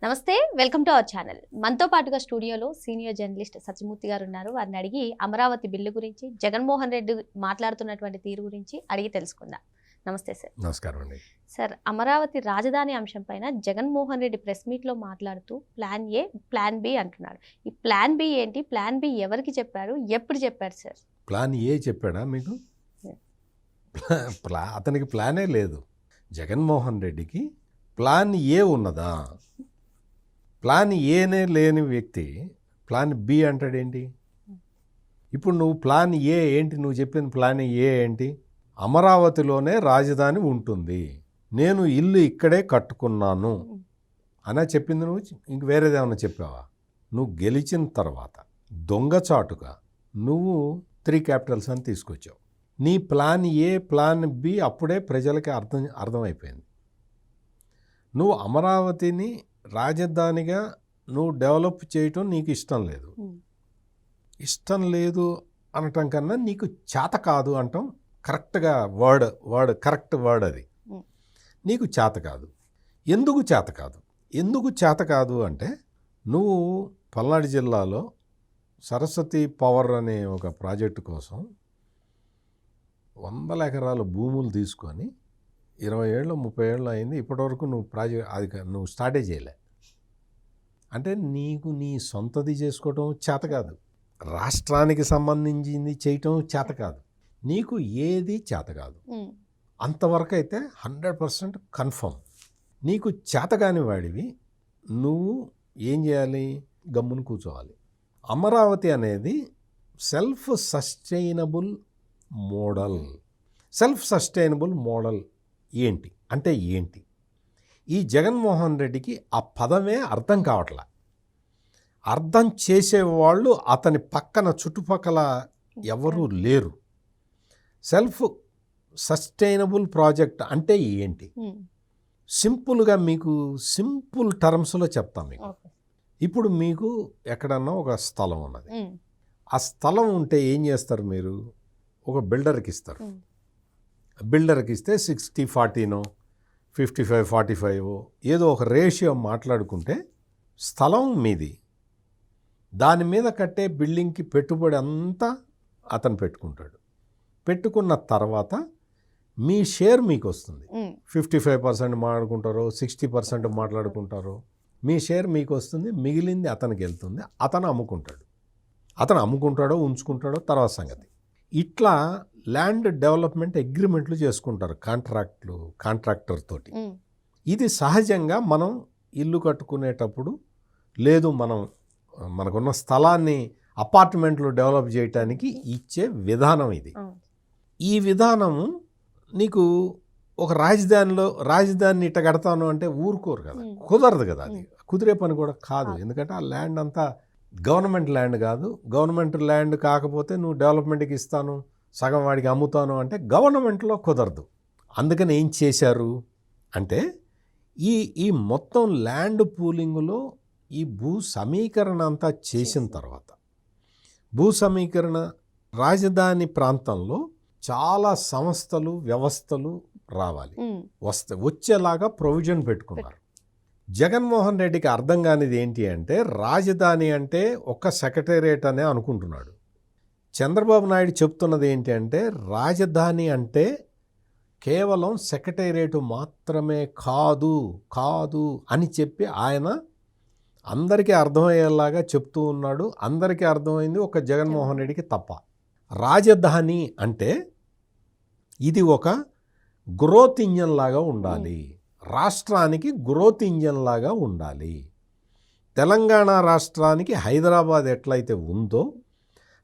నమస్తే, welcome to our channel. మనతో పాటుగా స్టూడియోలో సీనియర్ జర్నలిస్ట్ సత్యమూర్తి గారు ఉన్నారు. వారిని అడిగి అమరావతి బిల్లు గురించి, జగన్మోహన్ రెడ్డి మాట్లాడుతున్నటువంటి తీరు గురించి అడిగి తెలుసుకుందాం. నమస్తే సార్. నమస్కారం అండి. సార్, అమరావతి రాజధాని అంశం పైన జగన్మోహన్ రెడ్డి ప్రెస్ మీట్లో మాట్లాడుతూ ప్లాన్ ఏ, ప్లాన్ బి అంటున్నారు. ఈ ప్లాన్ బి ఏంటి? ప్లాన్ బి ఎవరికి చెప్పారు? ఎప్పుడు చెప్పారు సార్? ప్లాన్ ఏ చెప్పాడా మీకు? అతనికి ప్లానే లేదు. జగన్మోహన్ రెడ్డికి ప్లాన్ ఏ ఉన్నదా? ప్లాన్ ఏనే లేని వ్యక్తి ప్లాన్ బి అంటాడేంటి? ఇప్పుడు నువ్వు ప్లాన్ ఏ ఏంటి? నువ్వు చెప్పిన ప్లాన్ ఏ ఏంటి? అమరావతిలోనే రాజధాని ఉంటుంది, నేను ఇల్లు ఇక్కడే కట్టుకున్నాను అనా చెప్పింది. నువ్వు ఇంక వేరేదేమన్నా చెప్పావా? నువ్వు గెలిచిన తర్వాత దొంగచాటుగా నువ్వు 3 క్యాపిటల్స్ అని తీసుకొచ్చావు. నీ ప్లాన్ ఏ, ప్లాన్ బి అప్పుడే ప్రజలకి అర్థమైపోయింది. నువ్వు అమరావతిని రాజధానిగా నువ్వు డెవలప్ చేయటం నీకు ఇష్టం లేదు. ఇష్టం లేదు అనటం కన్నా నీకు చేత కాదు అంటాం కరెక్ట్గా కరెక్ట్ వర్డ్ అది. నీకు చేత కాదు. ఎందుకు చేత కాదు? ఎందుకు చేత కాదు అంటే, నువ్వు పల్నాడు జిల్లాలో సరస్వతి పవర్ అనే ఒక ప్రాజెక్టు కోసం 100 ఎకరాల భూములు తీసుకొని 20 ఏళ్ళు 30 ఏళ్ళు అయింది, ఇప్పటివరకు నువ్వు నువ్వు స్టార్టే చేయలే. అంటే నీకు నీ సొంతది చేసుకోవటం చేత కాదు, రాష్ట్రానికి సంబంధించింది చేయటం చేత కాదు, నీకు ఏది చేత కాదు. అంతవరకు అయితే 100% కన్ఫర్మ్. నీకు చేతగాని వాడివి నువ్వు ఏం చేయాలి? గమ్మును కూర్చోవాలి. అమరావతి అనేది self sustainable model. Self sustainable model ఏంటి అంటే ఏంటి? ఈ జగన్మోహన్ రెడ్డికి ఆ పదమే అర్థం కావట్లా. అర్థం చేసేవాళ్ళు అతని పక్కన చుట్టుపక్కల ఎవరూ లేరు. సెల్ఫ్ సస్టైనబుల్ ప్రాజెక్ట్ అంటే ఏంటి? సింపుల్గా మీకు సింపుల్ టర్మ్స్లో చెప్తాం మీకు. ఇప్పుడు మీకు ఎక్కడన్నా ఒక స్థలం ఉన్నది. ఆ స్థలం ఉంటే ఏం చేస్తారు మీరు? ఒక బిల్డర్కి ఇస్తారు. బిల్డర్కి ఇస్తే 60-40 55-45 ఏదో ఒక రేషియో మాట్లాడుకుంటే స్థలం మీది. దాని మీద కట్టే బిల్డింగ్కి పెట్టుబడి అంతా అతను పెట్టుకుంటాడు. పెట్టుకున్న తర్వాత మీ షేర్ మీకు వస్తుంది. 55% మాట్లాడుకుంటారో 60% మాట్లాడుకుంటారో మీ షేర్ మీకు వస్తుంది. మిగిలింది అతనికి వెళ్తుంది. అతను అమ్ముకుంటాడో ఉంచుకుంటాడో తర్వాత సంగతి. ఇట్లా ల్యాండ్ డెవలప్మెంట్ అగ్రిమెంట్లు చేసుకుంటారు కాంట్రాక్టర్ తోటి. ఇది సహజంగా మనం ఇల్లు కట్టుకునేటప్పుడు లేదు, మనకున్న స్థలాన్ని అపార్ట్మెంట్లు డెవలప్ చేయడానికి ఇచ్చే విధానం ఇది. ఈ విధానము నీకు ఒక రాజధానిని ఇట్ట కడతాను అంటే ఊరుకోరు కదా, కుదరదు కదా. అది కుదిరే పని కూడా కాదు. ఎందుకంటే ఆ ల్యాండ్ అంతా గవర్నమెంట్ ల్యాండ్ కాదు. గవర్నమెంట్ ల్యాండ్ కాకపోతే నువ్వు డెవలప్మెంట్కి ఇస్తాను, సగం వాడికి అమ్ముతాను అంటే గవర్నమెంట్లో కుదరదు. అందుకని ఏం చేశారు అంటే ఈ మొత్తం ల్యాండ్ పూలింగ్లో ఈ భూ సమీకరణ అంతా చేసిన తర్వాత, భూ సమీకరణ రాజధాని ప్రాంతంలో చాలా సంస్థలు వ్యవస్థలు రావాలి, వచ్చేలాగా ప్రొవిజన్ పెట్టుకున్నారు. జగన్మోహన్ రెడ్డికి అర్థం కానిది ఏంటి అంటే, రాజధాని అంటే ఒక్క సెక్రటేరియట్ అనే అనుకుంటున్నాడు. చంద్రబాబు నాయుడు చెప్తున్నది ఏంటి అంటే, రాజధాని అంటే కేవలం సెక్రటేరియట్ మాత్రమే కాదు అని చెప్పి ఆయన అందరికీ అర్థమయ్యేలాగా చెప్తూ ఉన్నాడు. అందరికీ అర్థమైంది, ఒక జగన్మోహన్ రెడ్డికి తప్ప. రాజధాని అంటే ఇది ఒక గ్రోత్ ఇంజన్ లాగా ఉండాలి, రాష్ట్రానికి గ్రోత్ ఇంజన్ లాగా ఉండాలి. తెలంగాణ రాష్ట్రానికి హైదరాబాద్ ఎట్లయితే ఉందో,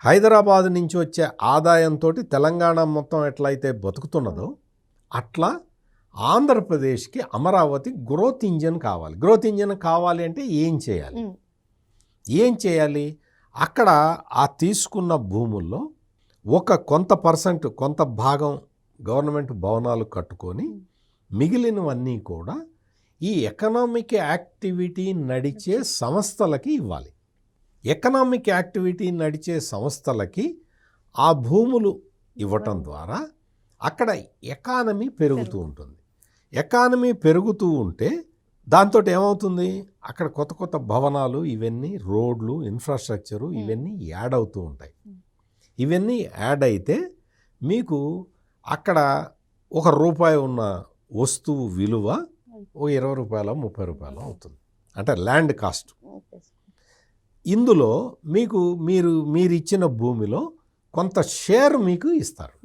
హైదరాబాద్ నుంచి వచ్చే ఆదాయంతో తెలంగాణ మొత్తం ఎట్లయితే బతుకుతున్నదో, అట్లా ఆంధ్రప్రదేశ్కి అమరావతి గ్రోత్ ఇంజన్ కావాలి. గ్రోత్ ఇంజన్ కావాలి అంటే ఏం చేయాలి? అక్కడ ఆ తీసుకున్న భూముల్లో కొంత భాగం గవర్నమెంట్ భవనాలు కట్టుకొని మిగిలినవన్నీ కూడా ఈ ఎకనామిక్ యాక్టివిటీ నడిచే సంస్థలకి ఇవ్వాలి. ఎకనామిక్ యాక్టివిటీ నడిచే సంస్థలకి ఆ భూములు ఇవ్వటం ద్వారా అక్కడ ఎకానమీ పెరుగుతూ ఉంటుంది. ఎకానమీ పెరుగుతూ ఉంటే దాంతో ఏమవుతుంది, అక్కడ కొత్త కొత్త భవనాలు, ఇవన్నీ రోడ్లు, ఇన్ఫ్రాస్ట్రక్చరు ఇవన్నీ యాడ్ అవుతూ ఉంటాయి. ఇవన్నీ యాడ్ అయితే మీకు అక్కడ ₹1 ఉన్న వస్తువు విలువ ఓ ₹20, ₹30 అవుతుంది. అంటే ల్యాండ్ కాస్ట్. ఇందులో మీకు మీరు ఇచ్చిన భూమిలో కొంత షేర్ మీకు ఇస్తారు,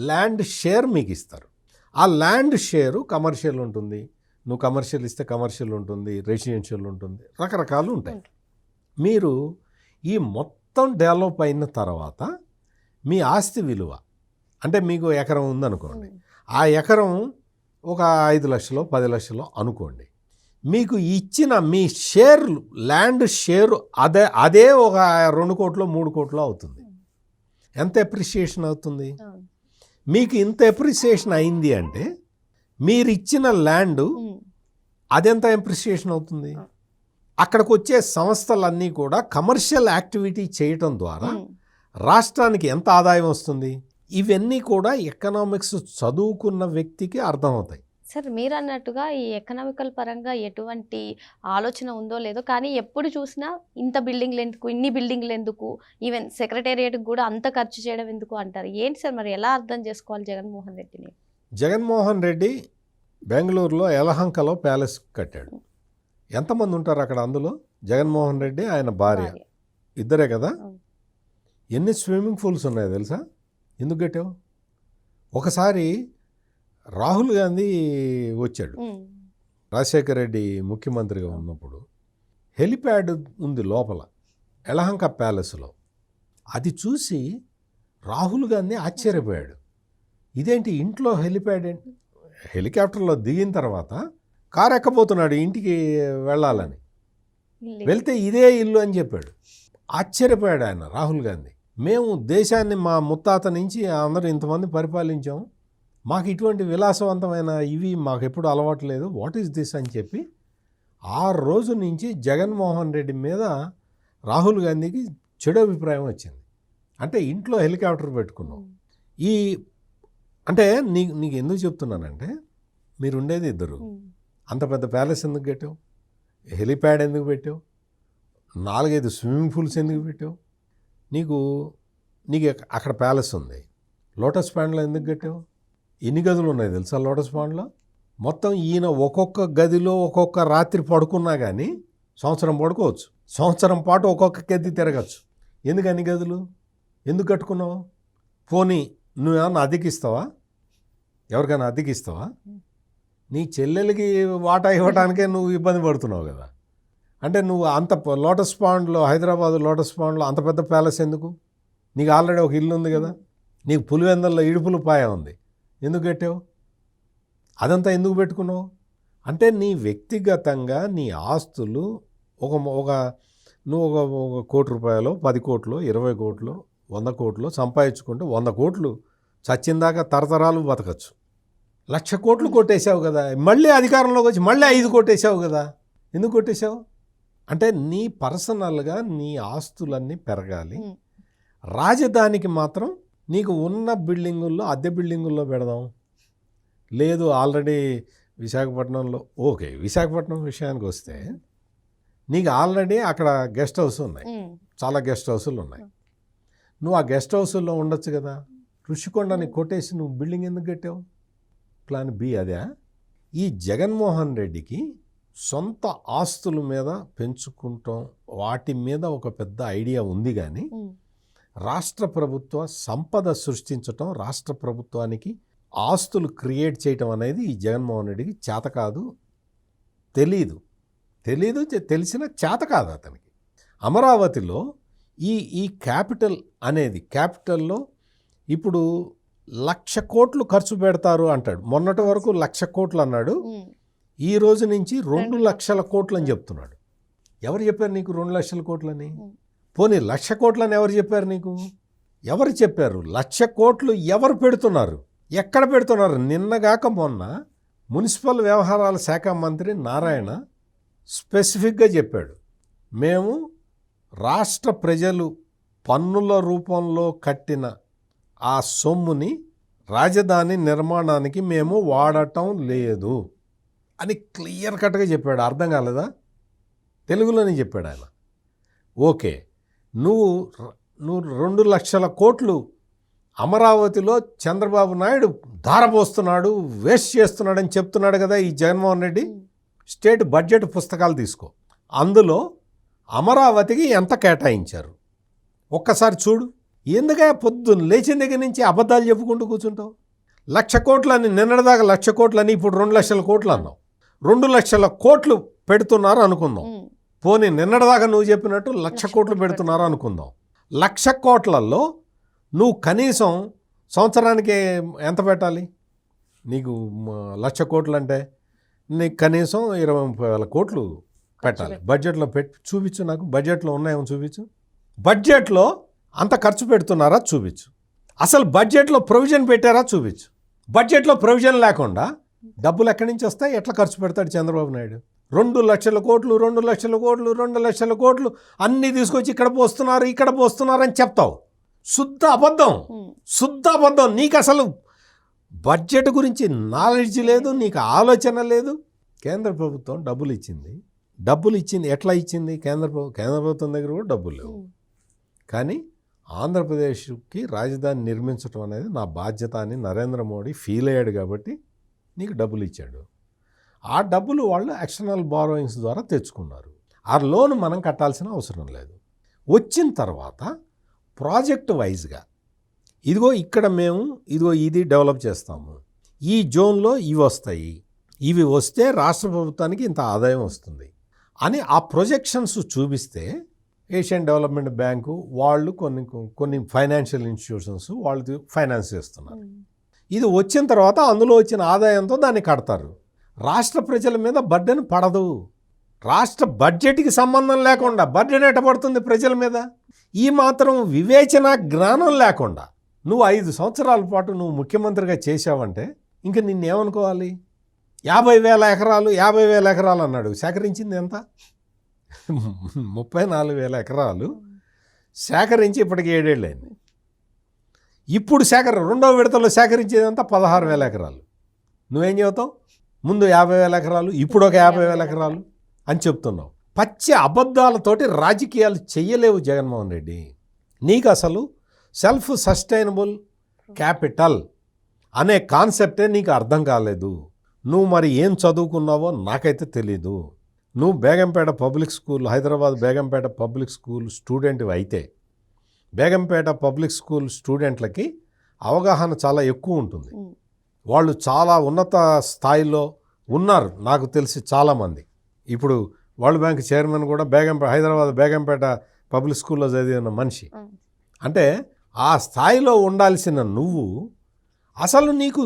ల్యాండ్ షేర్ మీకు ఇస్తారు. ఆ ల్యాండ్ షేరు కమర్షియల్ ఉంటుంది, నువ్వు కమర్షియల్ ఇస్తే కమర్షియల్ ఉంటుంది, రెసిడెన్షియల్ ఉంటుంది, రకరకాలు ఉంటాయి. మీరు ఈ మొత్తం డెవలప్ అయిన తర్వాత మీ ఆస్తి విలువ, అంటే మీకు ఎకరం ఉందనుకోండి, ఆ ఎకరం ఒక 5 లక్షలు 10 లక్షలు అనుకోండి, మీకు ఇచ్చిన మీ షేర్, ల్యాండ్ షేరు అదే ఒక 2 కోట్లు 3 కోట్లు అవుతుంది. ఎంత ఎప్రిషియేషన్ అవుతుంది? మీకు ఇంత ఎప్రిషియేషన్ అయింది అంటే మీరు ఇచ్చిన ల్యాండ్ అదెంత ఎప్రిషియేషన్ అవుతుంది? అక్కడికి వచ్చే సంస్థలన్నీ కూడా కమర్షియల్ యాక్టివిటీ చేయటం ద్వారా రాష్ట్రానికి ఎంత ఆదాయం వస్తుంది? ఇవన్నీ కూడా ఎకనామిక్స్ చదువుకున్న వ్యక్తికి అర్థమవుతాయి. సార్, మీరు అన్నట్టుగా ఈ ఎకనామికల్ పరంగా ఎటువంటి ఆలోచన ఉందో లేదో, కానీ ఎప్పుడు చూసినా ఇంత బిల్డింగ్లు ఎందుకు, ఇన్ని బిల్డింగ్లు ఎందుకు, ఈవెన్ సెక్రటేరియట్కి కూడా అంత ఖర్చు చేయడం ఎందుకు అంటారు. ఏంటి సార్, మరి ఎలా అర్థం చేసుకోవాలి జగన్మోహన్ రెడ్డిని? జగన్మోహన్ రెడ్డి బెంగళూరులో యలహంకలో ప్యాలెస్ కట్టాడు. ఎంతమంది ఉంటారు అక్కడ? అందులో జగన్మోహన్ రెడ్డి, ఆయన భార్య, ఇద్దరే కదా. ఎన్ని స్విమ్మింగ్ పూల్స్ ఉన్నాయో తెలుసా? ఎందుకు కట్టావు? ఒకసారి రాహుల్ గాంధీ వచ్చాడు, రాజశేఖర రెడ్డి ముఖ్యమంత్రిగా ఉన్నప్పుడు. హెలిప్యాడ్ ఉంది లోపల యలహంక ప్యాలెస్లో. అది చూసి రాహుల్ గాంధీ ఆశ్చర్యపోయాడు. ఇదేంటి ఇంట్లో హెలిప్యాడ్ ఏంటి? హెలికాప్టర్లో దిగిన తర్వాత కారు ఎక్కబోతున్నాడు ఇంటికి వెళ్ళాలని, వెళ్తే ఇదే ఇల్లు అని చెప్పాడు. ఆశ్చర్యపోయాడు ఆయన, రాహుల్ గాంధీ. మేము దేశాన్ని మా ముత్తాత నుంచి అందరూ ఇంతమంది పరిపాలించాం, మాకు ఇటువంటి విలాసవంతమైన ఇవి మాకు ఎప్పుడు అలవాటు లేదు, వాట్ ఈస్ దిస్ అని చెప్పి ఆ రోజు నుంచి జగన్మోహన్ రెడ్డి మీద రాహుల్ గాంధీకి చెడు అభిప్రాయం వచ్చింది. అంటే ఇంట్లో హెలికాప్టర్ పెట్టుకున్నాం. అంటే నీకు ఎందుకు చెప్తున్నానంటే, మీరు ఉండేది ఇద్దరు, అంత పెద్ద ప్యాలెస్ ఎందుకు కట్టావు? హెలిప్యాడ్ ఎందుకు పెట్టావు? 4-5 స్విమ్మింగ్ పూల్స్ ఎందుకు పెట్టావు? నీకు అక్కడ ప్యాలెస్ ఉంది, లోటస్ పాండ్లో ఎందుకు కట్టావు? ఎన్ని గదులు ఉన్నాయి తెలుసా లోటస్ పాండ్లో? మొత్తం ఈయన ఒక్కొక్క గదిలో ఒక్కొక్క రాత్రి పడుకున్నా కానీ సంవత్సరం పడుకోవచ్చు, సంవత్సరం పాటు ఒక్కొక్క గది తిరగచ్చు. ఎందుకు అన్ని గదులు ఎందుకు కట్టుకున్నావు? పోనీ నువ్వేమన్నా అద్దెకిస్తావా? ఎవరికైనా అద్దెకిస్తావా? నీ చెల్లెలకి వాటా ఇవ్వడానికే నువ్వు ఇబ్బంది పడుతున్నావు కదా. అంటే నువ్వు అంత లోటస్ పాండ్లో, హైదరాబాద్ లోటస్ పాండ్లో అంత పెద్ద ప్యాలెస్ ఎందుకు? నీకు ఆల్రెడీ ఒక ఇల్లు ఉంది కదా, నీకు పులివెందల్లో ఇడుపులు పాయ ఉంది, ఎందుకు కట్టావు? అదంతా ఎందుకు పెట్టుకున్నావు? అంటే నీ వ్యక్తిగతంగా నీ ఆస్తులు నువ్వు ఒక ₹1 కోటి, 10 కోట్లు, 20 కోట్లు, 100 కోట్లు సంపాదించుకుంటే 100 కోట్లు చచ్చిందాకా తరతరాలు బతకచ్చు. 1,00,000 కోట్లు కొట్టేశావు కదా, మళ్ళీ అధికారంలోకి వచ్చి మళ్ళీ 5 కొట్టేశావు కదా, ఎందుకు కొట్టేశావు? అంటే నీ పర్సనల్గా నీ ఆస్తులన్నీ పెరగాలి, రాజధానికి మాత్రం నీకు ఉన్న బిల్డింగుల్లో అద్దె బిల్డింగుల్లో పెడదాం. లేదు ఆల్రెడీ విశాఖపట్నంలో, ఓకే విశాఖపట్నం విషయానికి వస్తే నీకు ఆల్రెడీ అక్కడ గెస్ట్ హౌస్ ఉన్నాయి, చాలా గెస్ట్ హౌసులు ఉన్నాయి, నువ్వు ఆ గెస్ట్ హౌసుల్లో ఉండొచ్చు కదా. ఋషికొండని కొట్టేసి నువ్వు బిల్డింగ్ ఎందుకు కట్టావు? ప్లాన్ బి అదే. ఈ జగన్మోహన్ రెడ్డికి సొంత ఆస్తుల మీద పెంచుకుంటాం, వాటి మీద ఒక పెద్ద ఐడియా ఉంది, కానీ రాష్ట్ర ప్రభుత్వ సంపద సృష్టించటం, రాష్ట్ర ప్రభుత్వానికి ఆస్తులు క్రియేట్ చేయటం అనేది ఈ జగన్మోహన్ రెడ్డికి చేత కాదు, తెలీదు, తెలిసిన చేత కాదు అతనికి. అమరావతిలో ఈ క్యాపిటల్ అనేది, క్యాపిటల్లో ఇప్పుడు 1,00,000 కోట్లు ఖర్చు పెడతారు అంటాడు. మొన్నటి వరకు 1,00,000 కోట్లు అన్నాడు, ఈ రోజు నుంచి 2,00,000 కోట్లు అని చెప్తున్నాడు. ఎవరు చెప్పారు నీకు 2,00,000 కోట్లని? పోనీ 1,00,000 కోట్లని ఎవరు చెప్పారు నీకు? ఎవరు చెప్పారు? 1,00,000 కోట్లు ఎవరు పెడుతున్నారు, ఎక్కడ పెడుతున్నారు? నిన్నగాక మొన్న మున్సిపల్ వ్యవహారాల శాఖ మంత్రి నారాయణ స్పెసిఫిక్గా చెప్పాడు, మేము రాష్ట్ర ప్రజలు పన్నుల రూపంలో కట్టిన ఆ సొమ్ముని రాజధాని నిర్మాణానికి మేము వాడటం లేదు అని క్లియర్ కట్గా చెప్పాడు. అర్థం కాలేదా? తెలుగులోనే చెప్పాడు ఆయన. ఓకే, నువ్వు 2 లక్షల కోట్లు అమరావతిలో చంద్రబాబు నాయుడు ధారపోస్తున్నాడు, వేస్ట్ చేస్తున్నాడని చెప్తున్నాడు కదా ఈ జగన్మోహన్ రెడ్డి. స్టేట్ బడ్జెట్ పుస్తకాలు తీసుకో, అందులో అమరావతికి ఎంత కేటాయించారు ఒక్కసారి చూడు. ఎందుకే పొద్దున్న లేచిన దగ్గర నుంచి అబద్ధాలు చెప్పుకుంటూ కూర్చుంటావు? 1,00,000 కోట్లని, నిన్నటిదాకా 1,00,000 కోట్లని, ఇప్పుడు 2 లక్షల కోట్లు అన్నావు. 2 లక్షల కోట్లు పెడుతున్నారు అనుకుందాం. పోనీ నిన్నటిదాకా నువ్వు చెప్పినట్టు 1,00,000 కోట్లు పెడుతున్నారు అనుకుందాం. 1,00,000 కోట్లలో నువ్వు కనీసం సంవత్సరానికి ఎంత పెట్టాలి? నీకు 1,00,000 కోట్లు అంటే నీకు కనీసం 20-30 కోట్లు పెట్టాలి. బడ్జెట్లో పెట్టి చూపించు నాకు. బడ్జెట్లో ఉన్నాయేమో చూపించు. బడ్జెట్లో అంత ఖర్చు పెడుతున్నారా చూపించు. అసలు బడ్జెట్లో ప్రొవిజన్ పెట్టారా చూపించు. బడ్జెట్లో ప్రొవిజన్ లేకుండా డబ్బులు ఎక్కడి నుంచి వస్తాయి? ఎట్లా ఖర్చు పెడతాడు చంద్రబాబు నాయుడు? 2 లక్షల కోట్లు 2 లక్షల కోట్లు 2 లక్షల కోట్లు అన్నీ తీసుకొచ్చి ఇక్కడ పోస్తున్నారు అని చెప్తావు. శుద్ధ అబద్ధం, శుద్ధ అబద్ధం. నీకు అసలు బడ్జెట్ గురించి నాలెడ్జ్ లేదు, నీకు ఆలోచన లేదు. కేంద్ర ప్రభుత్వం డబ్బులు ఇచ్చింది. ఎట్లా ఇచ్చింది? కేంద్ర ప్రభుత్వం దగ్గర కూడా డబ్బులు లేవు. కానీ ఆంధ్రప్రదేశ్కి రాజధాని నిర్మించడం అనేది నా బాధ్యత అని నరేంద్ర మోడీ ఫీల్ అయ్యాడు కాబట్టి నీకు డబ్బులు ఇచ్చాడు. ఆ డబ్బులు వాళ్ళు ఎక్స్టర్నల్ బారోయింగ్స్ ద్వారా తెచ్చుకున్నారు. ఆ లోన్ మనం కట్టాల్సిన అవసరం లేదు. వచ్చిన తర్వాత ప్రాజెక్ట్ వైజ్గా ఇదిగో ఇక్కడ మేము ఇది డెవలప్ చేస్తాము, ఈ జోన్లో ఇవి వస్తాయి, ఇవి వస్తే రాష్ట్ర ప్రభుత్వానికి ఇంత ఆదాయం వస్తుంది అని ఆ ప్రొజెక్షన్స్ చూపిస్తే ఏషియన్ డెవలప్మెంట్ బ్యాంకు వాళ్ళు కొన్ని ఫైనాన్షియల్ ఇన్స్టిట్యూషన్స్ వాళ్ళు ఫైనాన్స్ చేస్తున్నారు. ఇది వచ్చిన తర్వాత అందులో వచ్చిన ఆదాయంతో దాన్ని కడతారు. రాష్ట్ర ప్రజల మీద బర్డెన్ పడదు. రాష్ట్ర బడ్జెట్కి సంబంధం లేకుండా బర్డెన్ ఎట్ట పడుతుంది ప్రజల మీద? ఈ మాత్రం వివేచన జ్ఞానం లేకుండా నువ్వు 5 సంవత్సరాల పాటు నువ్వు ముఖ్యమంత్రిగా చేశావంటే ఇంక నిన్నేమనుకోవాలి? 50,000 ఎకరాలు అన్నాడు. సేకరించింది ఎంత? 34,000 ఎకరాలు సేకరించి ఇప్పటికి 7 ఏళ్ళు అయింది. ఇప్పుడు రెండో విడతలో సేకరించేదంతా 16,000 ఎకరాలు. నువ్వేం చెబుతావు? ముందు 50,000 ఎకరాలు, ఇప్పుడు ఒక 50,000 ఎకరాలు అని చెప్తున్నావు. పచ్చి అబద్ధాలతోటి రాజకీయాలు చెయ్యలేవు జగన్మోహన్ రెడ్డి. నీకు అసలు సెల్ఫ్ సస్టైనబుల్ క్యాపిటల్ అనే కాన్సెప్టే నీకు అర్థం కాలేదు. నువ్వు మరి ఏం చదువుకున్నావో నాకైతే తెలీదు. నువ్వు Begumpet public school, Hyderabad Begumpet public school student అయితే బేగంపేట పబ్లిక్ స్కూల్ స్టూడెంట్లకి అవగాహన చాలా ఎక్కువ ఉంటుంది. వాళ్ళు చాలా ఉన్నత స్థాయిలో ఉన్నారు నాకు తెలిసి చాలామంది. ఇప్పుడు వరల్డ్ బ్యాంక్ చైర్మన్ కూడా హైదరాబాద్ బేగంపేట పబ్లిక్ స్కూల్లో చదివిన మనిషి. అంటే ఆ స్థాయిలో ఉండాల్సిన నువ్వు అసలు నీకు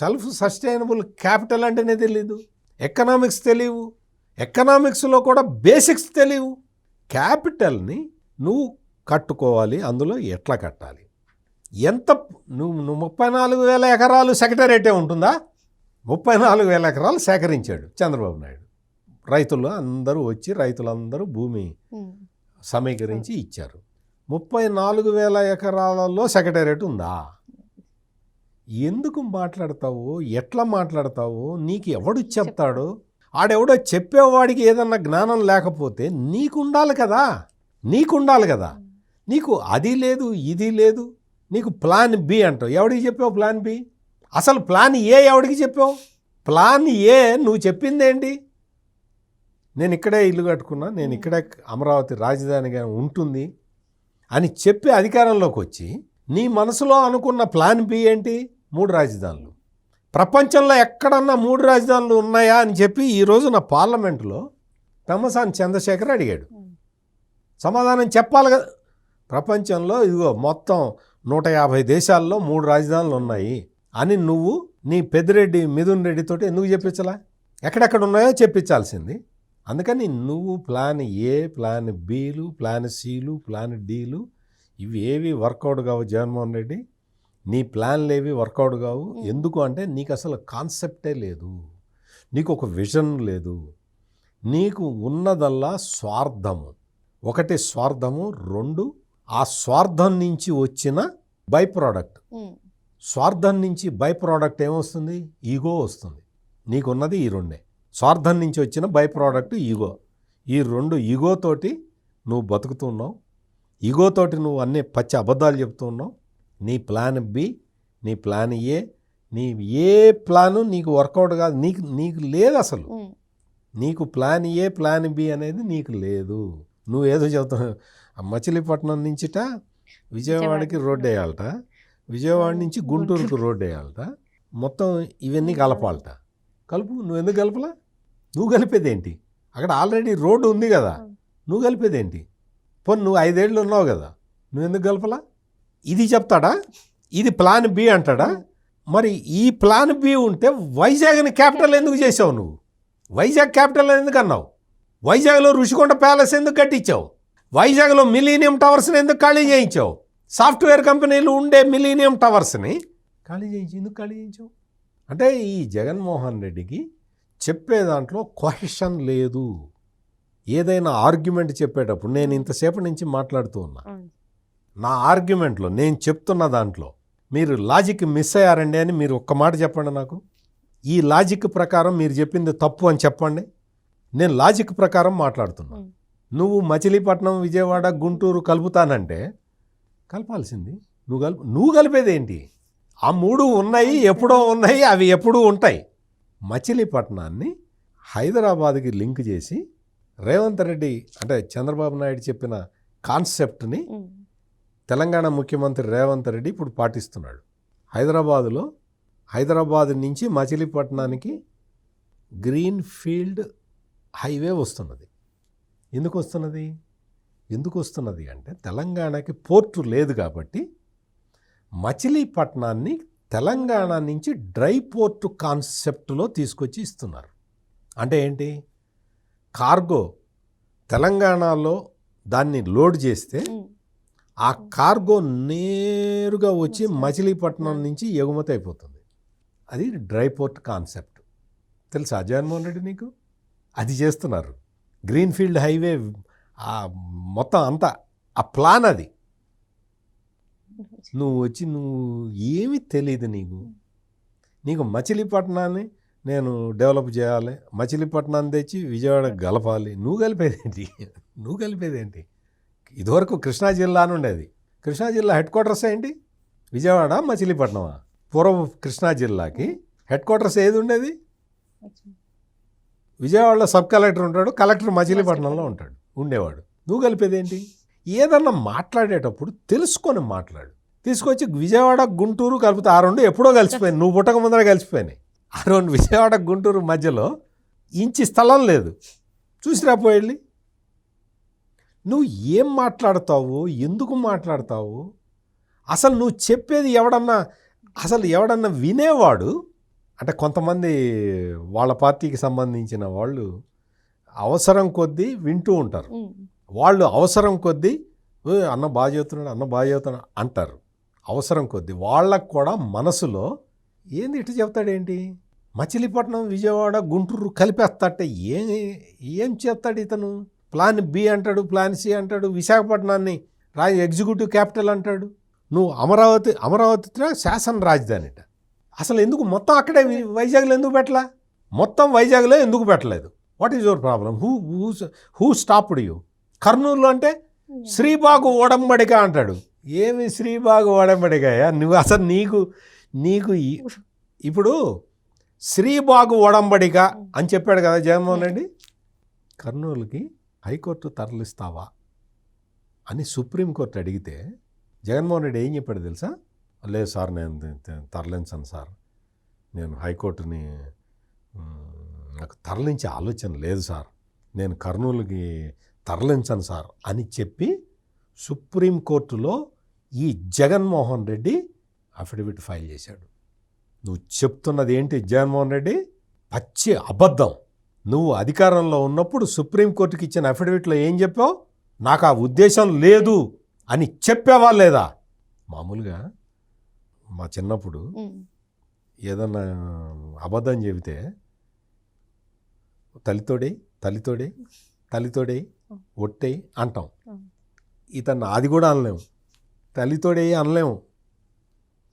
సెల్ఫ్ సస్టైనబుల్ క్యాపిటల్ అంటేనే తెలీదు, ఎకనామిక్స్ తెలియవు, ఎకనామిక్స్లో కూడా బేసిక్స్ తెలియవు. క్యాపిటల్ని నువ్వు కట్టుకోవాలి, అందులో ఎట్లా కట్టాలి, ఎంత నువ్వు 34,000 ఎకరాలు సెక్రటేరియటే ఉంటుందా? 34,000 ఎకరాలు సేకరించాడు చంద్రబాబు నాయుడు. రైతులందరూ భూమి సమీకరించి ఇచ్చారు. 34,000 ఎకరాలలో సెక్రటేరియట్ ఉందా? ఎందుకు మాట్లాడతావు? ఎట్లా మాట్లాడతావు? నీకు ఎవడు చెప్తాడు? ఆడెవడో చెప్పేవాడికి ఏదన్నా జ్ఞానం లేకపోతే నీకుండాలి కదా. నీకు అది లేదు, ఇది లేదు. నీకు ప్లాన్ బి అంటావు. ఎవడికి చెప్పావు ప్లాన్ బి? అసలు ప్లాన్ ఏ ఎవడికి చెప్పావు? ప్లాన్ ఏ నువ్వు చెప్పిందేంటి? నేను ఇక్కడే ఇల్లు కట్టుకున్నా, నేను ఇక్కడే అమరావతి రాజధానిగా ఉంటుంది అని చెప్పి అధికారంలోకి వచ్చి నీ మనసులో అనుకున్న ప్లాన్ బి ఏంటి? 3 రాజధానులు. ప్రపంచంలో ఎక్కడన్నా 3 రాజధానులు ఉన్నాయా అని చెప్పి ఈరోజు నా పార్లమెంటులో పెమ్మసాని చంద్రశేఖర్ అడిగాడు. సమాధానం చెప్పాలి కదా. ప్రపంచంలో ఇదిగో మొత్తం 150 దేశాల్లో 3 రాజధానులు ఉన్నాయి అని నువ్వు నీ పెద్దిరెడ్డి మిథున్ రెడ్డితోటి ఎందుకు చెప్పించలా? ఎక్కడెక్కడ ఉన్నాయో చెప్పించాల్సింది. అందుకని నువ్వు ప్లాన్ ఏ, ప్లాన్ బీలు, ప్లాన్ సీలు, ప్లాన్ డీలు ఇవి ఏవి వర్కౌట్ కావు జగన్మోహన్ రెడ్డి. నీ ప్లాన్లు ఏవి వర్కౌట్ కావు. ఎందుకు అంటే నీకు అసలు కాన్సెప్టే లేదు, నీకు ఒక విజన్ లేదు. నీకు ఉన్నదల్లా స్వార్థము. 1 స్వార్థము, 2 ఆ స్వార్థం నుంచి వచ్చిన బై ప్రోడక్ట్. స్వార్థం నుంచి బై ప్రోడక్ట్ ఏమొస్తుంది? ఈగో వస్తుంది. నీకున్నది ఈ 2. స్వార్థం నుంచి వచ్చిన బై ప్రోడక్ట్ ఈగో. ఈ రెండు ఈగోతోటి నువ్వు బతుకుతున్నావు, ఈగోతోటి నువ్వు అన్ని పచ్చి అబద్ధాలు చెప్తూ ఉన్నావు. నీ ప్లాన్ బి, నీ ప్లాన్ ఏ, నీ ఏ ప్లాను నీకు వర్కౌట్ కాదు. నీకు లేదు అసలు. నీకు ప్లాన్ ఏ ప్లాన్ బి అనేది నీకు లేదు. నువ్వు ఏదో చెబుతావు, మచిలీపట్నం నుంచిట విజయవాడకి రోడ్డు వేయాలట, విజయవాడ నుంచి గుంటూరుకు రోడ్డు వేయాలట, మొత్తం ఇవన్నీ కలపాలట. కలుపు. నువ్వు ఎందుకు కలపలా? నువ్వు కలిపేదేంటి? అక్కడ ఆల్రెడీ రోడ్డు ఉంది కదా, నువ్వు కలిపేదేంటి? పోనీ నువ్వు 5 ఏళ్ళు ఉన్నావు కదా, నువ్వు ఎందుకు కలపలా? ఇది చెప్తాడా? ఇది ప్లాన్ బి అంటాడా? మరి ఈ ప్లాన్ బి ఉంటే వైజాగ్ని క్యాపిటల్ ఎందుకు చేసావు? నువ్వు వైజాగ్ క్యాపిటల్ ఎందుకు అన్నావు? వైజాగ్లో ఋషికొండ ప్యాలెస్ ఎందుకు కట్టించావు? వైజాగ్లో మిలీనియం టవర్స్ని ఎందుకు ఖాళీ చేయించావు? సాఫ్ట్వేర్ కంపెనీలు ఉండే మిలీనియం టవర్స్ని ఖాళీ చేయించి ఎందుకు ఖాళీ చేయించావు? అంటే ఈ జగన్మోహన్ రెడ్డికి చెప్పే దాంట్లో క్వశ్చన్ లేదు. ఏదైనా ఆర్గ్యుమెంట్ చెప్పేటప్పుడు నేను ఇంతసేపటి నుంచి మాట్లాడుతూ ఉన్నా, నా ఆర్గ్యుమెంట్లో నేను చెప్తున్న దాంట్లో మీరు లాజిక్ మిస్ అయ్యారండి అని మీరు ఒక్క మాట చెప్పండి నాకు. ఈ లాజిక్ ప్రకారం మీరు చెప్పింది తప్పు అని చెప్పండి. నేను లాజిక్ ప్రకారం మాట్లాడుతున్నా. నువ్వు మచిలీపట్నం, విజయవాడ, గుంటూరు కలుపుతానంటే కలపాల్సింది. నువ్వు కలిపేది ఏంటి? ఆ 3 ఉన్నాయి, ఎప్పుడో ఉన్నాయి, అవి ఎప్పుడూ ఉంటాయి. మచిలీపట్నాన్ని హైదరాబాద్కి లింక్ చేసి రేవంత్ రెడ్డి అంటే చంద్రబాబు నాయుడు చెప్పిన కాన్సెప్ట్ని తెలంగాణ ముఖ్యమంత్రి రేవంత్ రెడ్డి ఇప్పుడు పాటిస్తున్నాడు. హైదరాబాద్ నుంచి మచిలీపట్నానికి గ్రీన్ ఫీల్డ్ హైవే వస్తున్నది. ఎందుకు వస్తున్నది అంటే తెలంగాణకి పోర్టు లేదు కాబట్టి మచిలీపట్నాన్ని తెలంగాణ నుంచి డ్రై పోర్టు కాన్సెప్ట్లో తీసుకొచ్చి ఇస్తున్నారు. అంటే ఏంటి? కార్గో తెలంగాణలో దాన్ని లోడ్ చేస్తే ఆ కార్గో నేరుగా వచ్చి మచిలీపట్నం నుంచి ఎగుమతి అయిపోతుంది. అది డ్రై పోర్ట్ కాన్సెప్ట్. తెలుసా జగన్మోహన్ రెడ్డి నీకు? అది చేస్తున్నారు. గ్రీన్ ఫీల్డ్ హైవే మొత్తం అంతా ఆ ప్లాన్ అది. నువ్వు ఏమీ తెలియదు నీకు మచిలీపట్నాన్ని నేను డెవలప్ చేయాలి, మచిలీపట్నాన్ని తెచ్చి విజయవాడ కలపాలి. నువ్వు కలిపేదేంటి? ఇదివరకు కృష్ణా జిల్లా అని ఉండేది. కృష్ణా జిల్లా హెడ్ క్వార్టర్స్ ఏంటి? విజయవాడ, మచిలీపట్నమా? పూర్వ కృష్ణా జిల్లాకి హెడ్ క్వార్టర్స్ ఏది ఉండేది? విజయవాడలో సబ్ కలెక్టర్ ఉంటాడు, కలెక్టర్ మచిలీపట్నంలో ఉండేవాడు. నువ్వు కలిపేదేంటి? ఏదన్నా మాట్లాడేటప్పుడు తెలుసుకొని మాట్లాడు. తీసుకొచ్చి విజయవాడ, గుంటూరు కలిపితే ఆ 2 ఎప్పుడో కలిసిపోయాయి. నువ్వు పుట్టక ముందర కలిసిపోయినాయి ఆ 2. విజయవాడ, గుంటూరు మధ్యలో ఇంచి స్థలం లేదు. చూసిరా పోయి. నువ్వు ఏం మాట్లాడతావు? ఎందుకు మాట్లాడతావు? అసలు నువ్వు చెప్పేది ఎవడన్నా వినేవాడు అంటే కొంతమంది వాళ్ళ పార్టీకి సంబంధించిన వాళ్ళు అవసరం కొద్దీ వింటూ ఉంటారు. వాళ్ళు అవసరం కొద్దీ అన్న బాగా చెబుతున్నాడు అంటారు. అవసరం కొద్దీ వాళ్ళకు కూడా మనసులో ఏంది ఇటు చెప్తాడేంటి? మచిలీపట్నం, విజయవాడ, గుంటూరు కలిపేస్తాటే ఏం చెప్తాడు ఇతను? ప్లాన్ బి అంటాడు, ప్లాన్ సి అంటాడు, విశాఖపట్నాన్ని ఎగ్జిక్యూటివ్ క్యాపిటల్ అంటాడు. నువ్వు అమరావతి శాసన రాజధానిట. అసలు ఎందుకు మొత్తం అక్కడే వైజాగ్లో ఎందుకు పెట్టలా? మొత్తం వైజాగ్లో ఎందుకు పెట్టలేదు? What is your problem? Who stopped you? కర్నూలులో అంటే శ్రీబాగు ఒడంబడిక అంటాడు. ఏమి శ్రీబాగు ఒడంబడికయా? నువ్వు అసలు నీకు ఇప్పుడు శ్రీబాగు ఒడంబడిక అని చెప్పాడు కదా జగన్మోహన్ రెడ్డి. కర్నూలుకి హైకోర్టు తరలిస్తావా అని సుప్రీంకోర్టు అడిగితే జగన్మోహన్ రెడ్డి ఏం చెప్పాడు తెలుసా? లేదు సార్, నేను తరలించను సార్, నేను హైకోర్టుని నాకు తరలించే ఆలోచన లేదు సార్, నేను కర్నూలుకి తరలించను సార్ అని చెప్పి సుప్రీంకోర్టులో ఈ జగన్మోహన్ రెడ్డి అఫిడవిట్ ఫైల్ చేశాడు. నువ్వు చెప్తున్నది ఏంటి జగన్మోహన్ రెడ్డి? పచ్చి అబద్ధం. నువ్వు అధికారంలో ఉన్నప్పుడు సుప్రీంకోర్టుకి ఇచ్చిన అఫిడవిట్లో ఏం చెప్పావు? నాకు ఆ ఉద్దేశం లేదు అని చెప్పావా లేదా? మామూలుగా మా చిన్నప్పుడు ఏదన్నా అబద్ధం చెబితే తల్లితోడే ఒట్టేయి అంటాం. ఇతను అది కూడా అనలేము, తల్లితోడే అనలేము.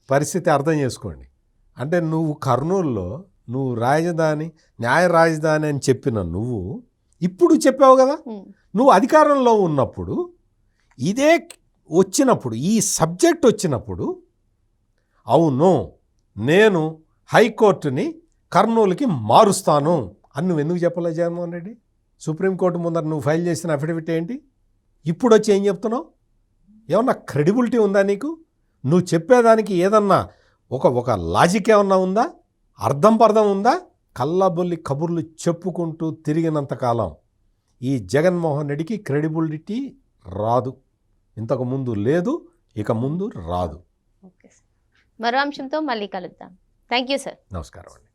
పరిస్థితి అర్థం చేసుకోండి. అంటే నువ్వు కర్నూలులో నువ్వు న్యాయ రాజధాని అని చెప్పిన నువ్వు ఇప్పుడు చెప్పావు కదా, నువ్వు అధికారంలో ఉన్నప్పుడు ఇదే వచ్చినప్పుడు, ఈ సబ్జెక్ట్ వచ్చినప్పుడు, అవును నేను హైకోర్టుని కర్నూలుకి మారుస్తాను అని నువ్వు ఎందుకు చెప్పలే జగన్మోహన్ రెడ్డి? సుప్రీంకోర్టు ముందర నువ్వు ఫైల్ చేసిన అఫిడవిట్ ఏంటి? ఇప్పుడు వచ్చి ఏం చెప్తున్నావు? ఏమన్నా క్రెడిబిలిటీ ఉందా నీకు? నువ్వు చెప్పేదానికి ఏదన్నా ఒక లాజిక్ ఏమన్నా ఉందా? అర్థం పర్థం ఉందా? కళ్ళబొల్లి కబుర్లు చెప్పుకుంటూ తిరిగినంతకాలం ఈ జగన్మోహన్ రెడ్డికి క్రెడిబిలిటీ రాదు. ఇంతకు ముందు లేదు, ఇక ముందు రాదు. ఓకే సార్, మరో అంశంతో మళ్ళీ కలుద్దాం. Thank you sir. నమస్కారం అండి.